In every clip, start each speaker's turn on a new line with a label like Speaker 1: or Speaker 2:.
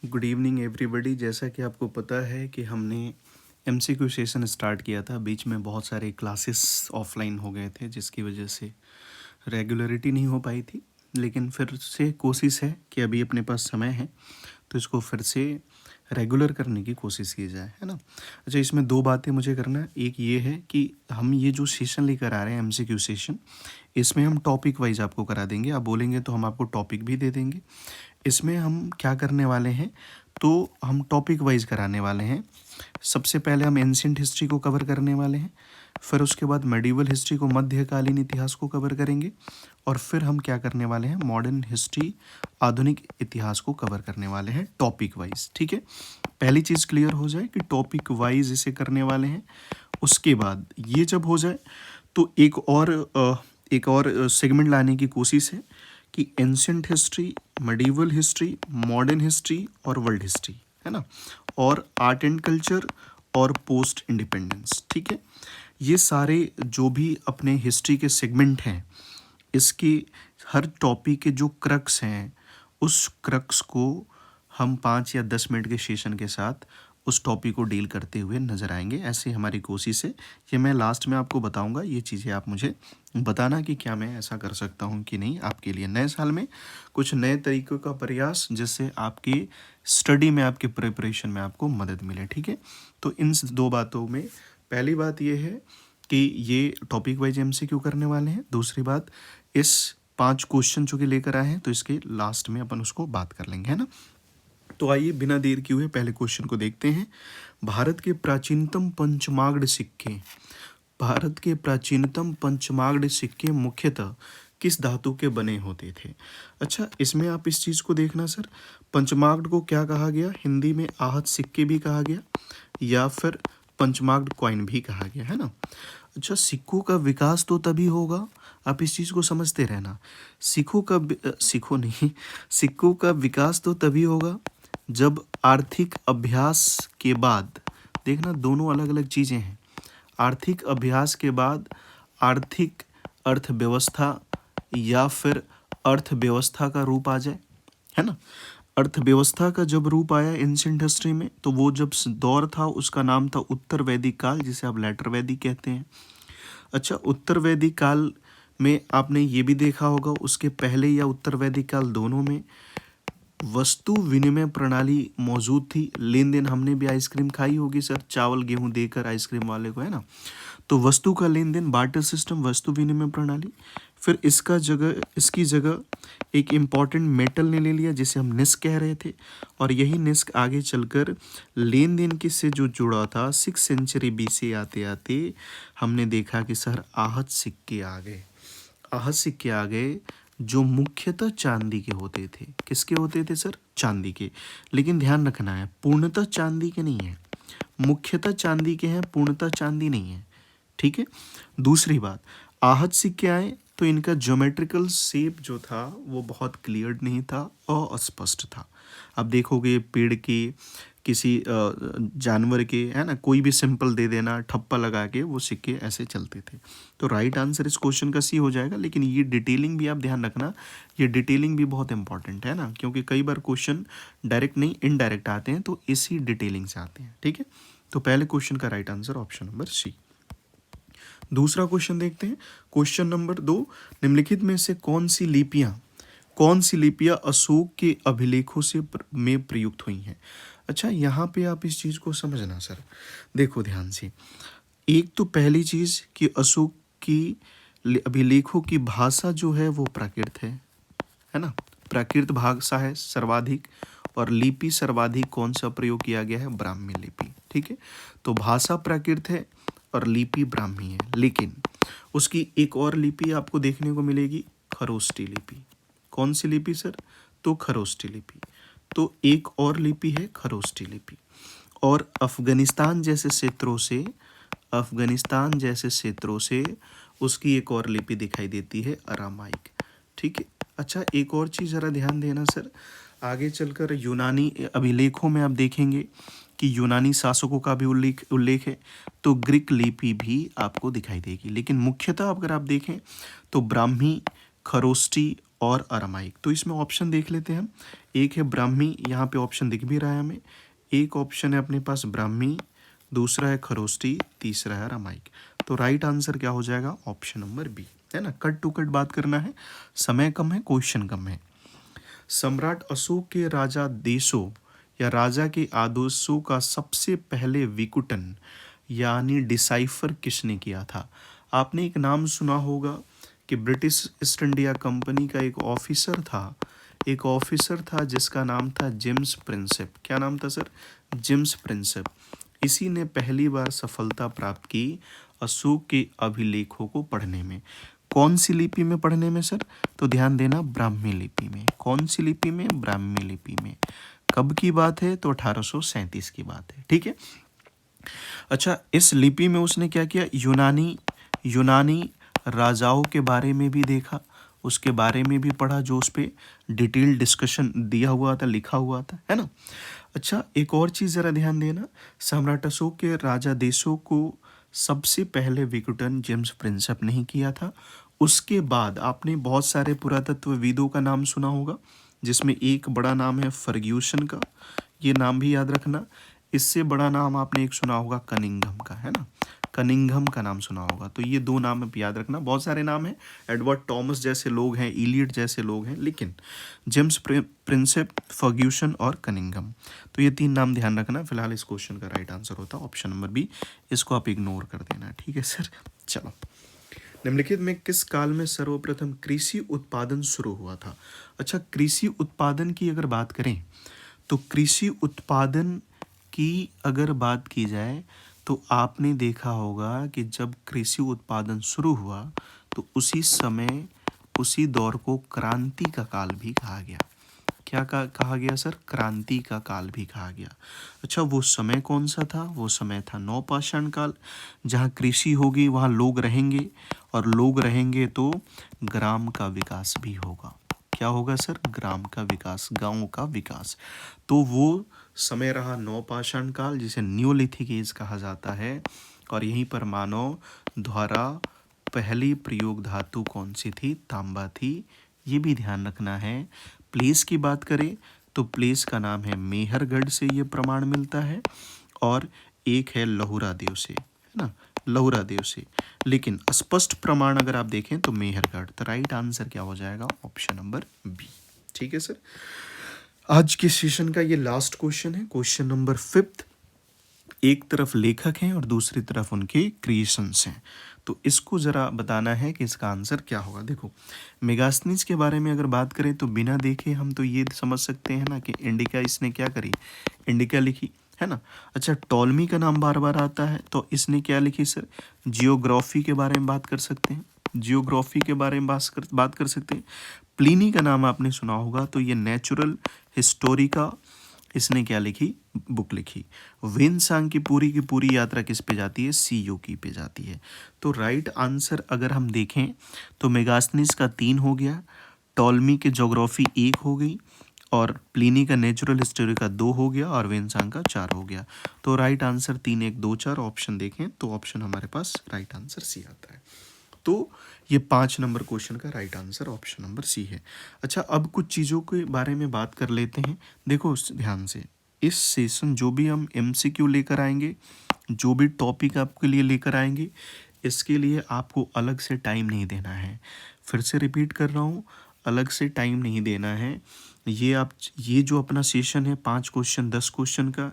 Speaker 1: Good evening everybody. जैसा कि आपको पता है कि हमने एमसीक्यू सेशन स्टार्ट किया था, बीच में बहुत सारे क्लासेस ऑफलाइन हो गए थे जिसकी वजह से रेगुलरिटी नहीं हो पाई थी। लेकिन फिर से कोशिश है कि अभी अपने पास समय है तो इसको फिर से रेगुलर करने की कोशिश की जाए, है ना। अच्छा, इसमें दो बातें मुझे करना है। एक ये है कि हम ये जो सेशन लेकर आ रहे हैं एमसीक्यू सेशन, इसमें हम टॉपिक वाइज आपको करा देंगे। आप बोलेंगे तो हम आपको टॉपिक भी दे देंगे। इसमें हम क्या करने वाले हैं, तो हम टॉपिक वाइज कराने वाले हैं। सबसे पहले हम एंशिएंट हिस्ट्री को कवर करने वाले हैं, फिर उसके बाद मेडिवल हिस्ट्री को, मध्यकालीन इतिहास को कवर करेंगे, और फिर हम क्या करने वाले हैं, मॉडर्न हिस्ट्री, आधुनिक इतिहास को कवर करने वाले हैं टॉपिक वाइज। ठीक है, पहली चीज़ क्लियर हो जाए कि टॉपिक वाइज इसे करने वाले हैं। उसके बाद ये जब हो जाए तो एक और सेगमेंट लाने की कोशिश है कि ancient history, medieval history, modern history और वर्ल्ड हिस्ट्री, है ना, और आर्ट एंड कल्चर और पोस्ट इंडिपेंडेंस। ठीक है, ये सारे जो भी अपने हिस्ट्री के सेगमेंट हैं, इसके हर टॉपिक के जो क्रक्स हैं, उस क्रक्स को हम 5 या 10 मिनट के सेशन के साथ उस टॉपिक को डील करते हुए नज़र आएंगे। ऐसे हमारी कोशिश है। ये मैं लास्ट में आपको बताऊंगा। ये चीज़ें आप मुझे बताना कि क्या मैं ऐसा कर सकता हूँ कि नहीं, आपके लिए नए साल में कुछ नए तरीक़ों का प्रयास, जिससे आपकी स्टडी में, आपके प्रिपरेशन में आपको मदद मिले। ठीक है, तो इन दो बातों में पहली बात ये है कि ये टॉपिक वाइज एमसीक्यू करने वाले हैं। दूसरी बात, इस 5 क्वेश्चन जो कि लेकर आए हैं, तो इसके लास्ट में अपन उसको बात कर लेंगे, है ना। तो आइए बिना देर किए हुए पहले क्वेश्चन को देखते हैं। भारत के प्राचीनतम पंचमाग्ड सिक्के, भारत के प्राचीनतम पंचमाग्ड सिक्के मुख्यतः किस धातु के बने होते थे। अच्छा, इसमें आप इस चीज़ को देखना सर, पंचमाग्ड को क्या कहा गया, हिंदी में आहत सिक्के भी कहा गया, या फिर पंचमाग्ड कॉइन भी कहा गया, है ना। अच्छा, सिक्कों का विकास तो तभी होगा, आप इस चीज़ को समझते रहना, सिक्कों का विकास तो तभी होगा जब आर्थिक अभ्यास के बाद, देखना दोनों अलग अलग चीज़ें हैं, आर्थिक अभ्यास के बाद आर्थिक अर्थव्यवस्था या फिर अर्थव्यवस्था का रूप आ जाए, है ना। अर्थव्यवस्था का जब रूप आया एंशिएंट हिस्ट्री में, तो वो जब दौर था उसका नाम था उत्तर वैदिक काल, जिसे आप लेटर वैदिक कहते हैं। अच्छा, उत्तर वैदिक काल में आपने ये भी देखा होगा, उसके पहले या उत्तर वैदिक काल दोनों में वस्तु विनिमय प्रणाली मौजूद थी। लेन देन, हमने भी आइसक्रीम खाई होगी सर, चावल गेहूं देकर आइसक्रीम वाले को, है ना। तो वस्तु का लेन देन, बार्टर सिस्टम, वस्तु विनिमय प्रणाली। फिर इसकी जगह एक इम्पॉर्टेंट मेटल ने ले लिया जिसे हम निस्क कह रहे थे, और यही निस्क आगे चलकर लेन देन के से जो जुड़ा था 6 सेंचुरी BC आते आते हमने देखा कि सर आहत सिक्के आ गए। आहत सिक्के आ गए जो मुख्यतः चांदी के होते थे। किसके होते थे सर, चांदी के। लेकिन ध्यान रखना है, पूर्णतः चांदी के नहीं है, मुख्यतः चांदी के हैं, पूर्णतः चांदी नहीं है। ठीक है, दूसरी बात, आहत सिक्के आए तो इनका ज्योमेट्रिकल शेप जो था वो बहुत क्लियर नहीं था और अस्पष्ट था। अब देखोगे पेड़ के, किसी जानवर के, है ना, कोई भी सिंपल दे देना, ठप्पा लगा के वो सिक्के ऐसे चलते थे। तो राइट आंसर इस क्वेश्चन का सी हो जाएगा। लेकिन ये डिटेलिंग भी आप ध्यान रखना, ये डिटेलिंग भी बहुत इंपॉर्टेंट है ना, क्योंकि कई बार क्वेश्चन डायरेक्ट नहीं इनडायरेक्ट आते हैं, तो इसी डिटेलिंग से आते हैं। ठीक है, तो पहले क्वेश्चन का right answer option number C. दूसरा क्वेश्चन देखते हैं, क्वेश्चन नंबर 2, निम्नलिखित में से कौन सी लिपियां अशोक के अभिलेखों से में प्रयुक्त हुई हैं। अच्छा, यहाँ पे आप इस चीज़ को समझना सर, देखो ध्यान से। एक तो पहली चीज़ कि अशोक की अभिलेखों की भाषा जो है वो प्राकृत है ना, प्राकृत भाषा है सर्वाधिक, और लिपि सर्वाधिक कौन सा प्रयोग किया गया है, ब्राह्मी लिपि। ठीक है, तो भाषा प्राकृत है और लिपि ब्राह्मी है। लेकिन उसकी एक और लिपि आपको देखने को मिलेगी, खरोष्टी लिपि। कौन सी लिपि सर, तो खरोष्टी लिपि। तो एक और लिपि है खरोष्टी लिपि। और अफगानिस्तान जैसे क्षेत्रों से उसकी एक और लिपि दिखाई देती है, अरामाइक। ठीक है, अच्छा एक और चीज़ ज़रा ध्यान देना सर, आगे चलकर यूनानी अभिलेखों में आप देखेंगे कि यूनानी शासकों का भी उल्लेख है, तो ग्रीक लिपि भी आपको दिखाई देगी। लेकिन मुख्यतः अगर आप देखें तो ब्राह्मी, खरोष्टी और अरामाइक। तो इसमें ऑप्शन देख लेते हैं हम। एक है ब्राह्मी, यहाँ पे ऑप्शन दिख भी रहा है हमें। एक ऑप्शन है अपने पास ब्राह्मी, दूसरा है खरोष्टी, तीसरा है अरामाइक। तो राइट आंसर क्या हो जाएगा? ऑप्शन नंबर बी, है ना। कट टू कट बात करना है, समय कम है, क्वेश्चन कम है। सम्राट अशोक के राजा देशों या राजा के आदेशों का सबसे पहले विकुटन यानी डिसाइफर किसने किया था? आपने एक नाम सुना होगा कि ब्रिटिश ईस्ट इंडिया कंपनी का एक ऑफिसर था जिसका नाम था जेम्स प्रिंसेप। क्या नाम था सर? James Prinsep. इसी ने पहली बार सफलता प्राप्त की अशोक के अभिलेखों को पढ़ने में। कौन सी लिपि में पढ़ने में सर? तो ध्यान देना, ब्राह्मी लिपि में। कौन सी लिपि में? ब्राह्मी लिपि में। कब की बात है? तो 1837 की बात है, ठीक है। अच्छा, इस लिपि में उसने क्या किया? यूनानी राजाओं के बारे में भी देखा, उसके बारे में भी पढ़ा, जो उस पर डिटेल डिस्कशन दिया हुआ था, लिखा हुआ था, है ना। अच्छा, एक और चीज़ ज़रा ध्यान देना, सम्राट अशोक के राजा देशों को सबसे पहले विकुटन जेम्स प्रिंसेप ने ही किया था। उसके बाद आपने बहुत सारे पुरातत्वविदों का नाम सुना होगा, जिसमें एक बड़ा नाम है फर्ग्यूसन का, ये नाम भी याद रखना। इससे बड़ा नाम आपने एक सुना होगा कनिंघम का, है ना। कनिंघम का नाम सुना होगा। तो ये दो नाम आप याद रखना। बहुत सारे नाम हैं, एडवर्ड टॉमस जैसे लोग हैं, इलियट जैसे लोग हैं, लेकिन जेम्स प्रिंसेप, फर्ग्यूसन और कनिंघम, तो ये 3 नाम ध्यान रखना। फिलहाल इस क्वेश्चन का राइट आंसर होता है ऑप्शन नंबर बी। इसको आप इग्नोर कर देना, ठीक है सर। चलो, निम्नलिखित में किस काल में सर्वप्रथम कृषि उत्पादन शुरू हुआ था? अच्छा, कृषि उत्पादन की अगर बात करें तो कृषि उत्पादन की अगर बात की जाए तो आपने देखा होगा कि जब कृषि उत्पादन शुरू हुआ तो उसी समय, उसी दौर को क्रांति का काल भी कहा गया। क्या कहा गया सर? क्रांति का काल भी कहा गया। अच्छा, वो समय कौन सा था? वो समय था नवपाषाण काल। जहाँ कृषि होगी वहाँ लोग रहेंगे, और लोग रहेंगे तो ग्राम का विकास भी होगा। क्या होगा सर? ग्राम का विकास, गांव का विकास। तो वो समय रहा नवपाषाण काल, जिसे न्यूलिथिक एज कहा जाता है। और यहीं पर मानव द्वारा पहली प्रयोग धातु कौन सी थी? तांबा थी। ये भी ध्यान रखना है। प्लेस की बात करें तो प्लेस का नाम है मेहरगढ़ से ये प्रमाण मिलता है, और एक है लहुरा देव से, है ना, लहुरा देव से। लेकिन स्पष्ट प्रमाण अगर आप देखें तो मेहरगढ़। तो राइट आंसर क्या हो जाएगा? ऑप्शन नंबर बी, ठीक है सर। आज के सेशन का ये लास्ट क्वेश्चन है, क्वेश्चन नंबर 5। एक तरफ लेखक हैं और दूसरी तरफ उनके क्रिएशंस हैं, तो इसको ज़रा बताना है कि इसका आंसर क्या होगा। देखो, मेगास्थनीज के बारे में अगर बात करें तो बिना देखे हम तो ये समझ सकते हैं ना कि इंडिका इसने क्या करी? इंडिका लिखी, है ना। अच्छा, टॉलमी का नाम बार बार आता है, तो इसने क्या लिखी सर? जियोग्राफी के बारे में बात कर सकते हैं, जियोग्राफी के बारे में बात कर सकते हैं। प्लिनी का नाम आपने सुना होगा, तो ये नेचुरल हिस्टोरी का इसने क्या लिखी? बुक लिखी। वेनसांग की पूरी यात्रा किस पे जाती है? सीयूकी पे जाती है। तो राइट आंसर अगर हम देखें तो मेगास्थनीज का 3 हो गया, टॉलमी के ज्योग्राफी 1 हो गई, और प्लिनी का नेचुरल हिस्टोरी का 2 हो गया, और वेनसांग का 4 हो गया। तो राइट आंसर 3 1 2 4 ऑप्शन देखें तो ऑप्शन हमारे पास राइट आंसर सी आता है। तो ये 5 नंबर क्वेश्चन का right answer option number C है। अच्छा, अब कुछ चीज़ों के बारे में बात कर लेते हैं। देखो ध्यान से, इस सेशन जो भी हम एमसीक्यू लेकर आएंगे, जो भी टॉपिक आपके लिए लेकर आएंगे, इसके लिए आपको अलग से टाइम नहीं देना है। फिर से रिपीट कर रहा हूँ, अलग से टाइम नहीं देना है। ये जो अपना सेशन है 5 क्वेश्चन 10 क्वेश्चन का,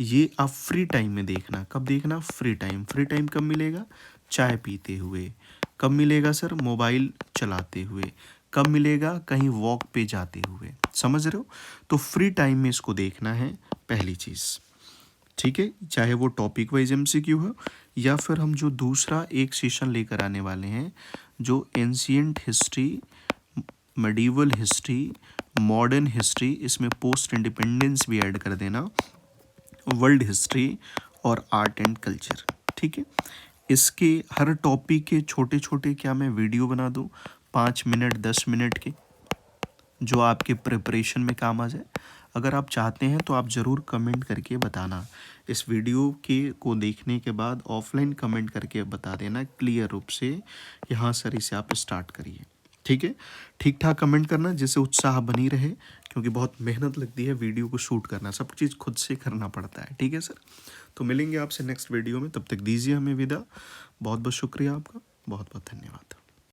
Speaker 1: ये आप फ्री टाइम में देखना। कब देखना? Free time. फ्री टाइम कब मिलेगा? चाय पीते हुए। कब मिलेगा सर? मोबाइल चलाते हुए। कब मिलेगा? कहीं वॉक पे जाते हुए। समझ रहे हो? तो फ्री टाइम में इसको देखना है, पहली चीज़, ठीक है। चाहे वो टॉपिक वाइज एमसीक्यू हो, या फिर हम जो दूसरा एक सेशन लेकर आने वाले हैं, जो ancient history, medieval history, modern history, इसमें पोस्ट इंडिपेंडेंस भी ऐड कर देना, वर्ल्ड हिस्ट्री और आर्ट एंड कल्चर, ठीक है। इसके हर टॉपिक के छोटे छोटे क्या मैं वीडियो बना दूँ, 5 मिनट 10 मिनट के, जो आपके प्रिपरेशन में काम आ जाए। अगर आप चाहते हैं तो आप ज़रूर कमेंट करके बताना। इस वीडियो को देखने के बाद ऑफलाइन कमेंट करके बता देना क्लियर रूप से, यहाँ सर इसे आप स्टार्ट करिए, ठीक है, ठीक ठाक कमेंट करना जिससे उत्साह बनी रहे, क्योंकि बहुत मेहनत लगती है वीडियो को शूट करना, सब चीज़ खुद से करना पड़ता है। ठीक है सर, तो मिलेंगे आपसे नेक्स्ट वीडियो में, तब तक दीजिए हमें विदा। बहुत बहुत शुक्रिया आपका, बहुत बहुत धन्यवाद।